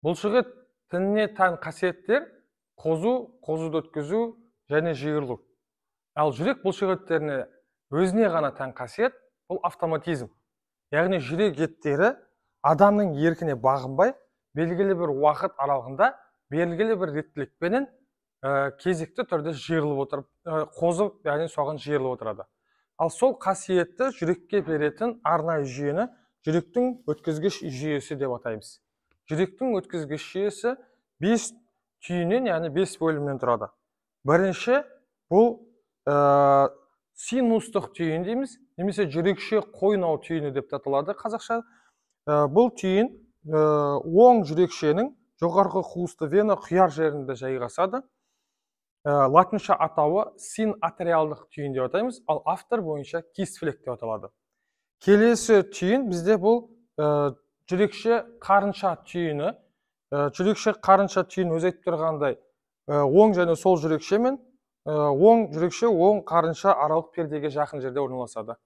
Бұлшықет тініне тән қасиеттер қозуды өткізу және жиырылу. Ал жүрек бұлшықеттеріне өзіне ғана тән қасиет бұл автоматизм. Яғни жүрек еттері адамның еркіне бағынбай, белгілі бір уақыт аралығында, белгілі бір реттілікпенен кезекті түрде жиырылып отырып, қозып, яғни соған жиырылып отырады. Ал сол қасиетті жүрекке беретін арнайы жүйені жүректің өткізгіш жүйесі деп атаймыз. Жүректің өткізгіш жүйесі 5 түйіннен, яғни 5 бөлімнен тұрады. Бірінші бұл синустық түйін дейміз, немесе жүрекше қойнау түйіні деп аталады қазақша. Бұл түйін оң жүрекшенің жоғарғы қуысты вена құяр жерінде жайғасады. Латынша атауы син-атериалдық түйін деп атаймыз, ал автор бойынша кистфлек деп аталады. Келесі түйін бізде бұл жүрекше қарынша түйіні. Жүрекше қарынша түйін өз айтып тұрғандай оң және сол жүрекше мен оң жүрекше оң қарынша аралық пердеге жақын жерде орналасады.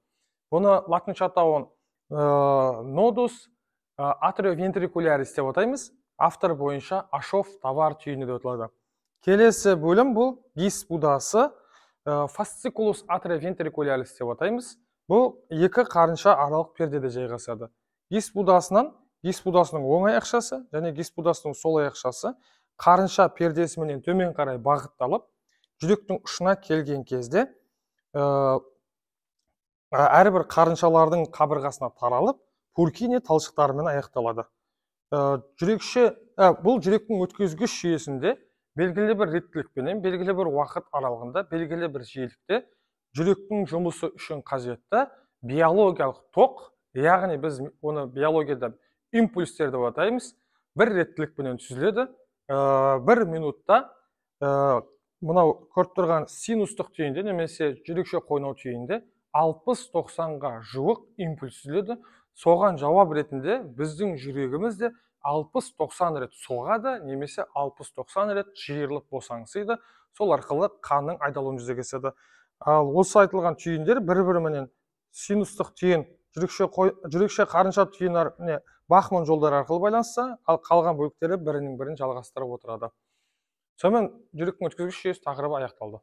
Бұны латынша атауын нодус атериовентрикулярис деп атаймыз. Автор бойынша ашов тавар түйіні деп аталады. Келесі бөлім бұл гис будасы фасцикулус атериовентрикулярис деп атаймыз. Бұл екі қарынша аралық пердеде жайғасады. Гис будасының оң аяқшасы және гис будасының сол аяқшасы қарынша пердесіменен төмен қарай бағытталып, жүректің ұшына келген кезде әрбір қарыншалардың қабырғасына таралып, Пуркини талшықтарымен аяқталады. Бұл жүректің өткізгіш жүйесінде белгілі бір реттілікпенен, белгілі бір уақыт аралығында, белгілі бір жиілікте жүректің жұмысы үшін қажетті биологиялық тоқ, яғни біз оны биологияда импульстер деп атаймыз, бір реттілікпенен түзіледі. Бір минутта мынау көріп тұрған синустық түйінде немесе жүрекше қойнау түйінде 60-90-ға жуық импульс түзіледі. Соған жауап ретінде біздің жүрегіміз де 60-90 рет соғады, немесе 60-90 рет жиырылып босаңсиды. Сол арқылы қанның айдалуын жүзеге асырады. Ал осы айтылған түйіндер бір-біріменен синустық түйін, жүрекше қарынша түйін Бахман жолдары арқылы байланысса, ал қалған бөліктері бірінің бірін жалғастырып отырады. Сонымен жүректің өткізгіш жүйесі тақырыбы аяқталды.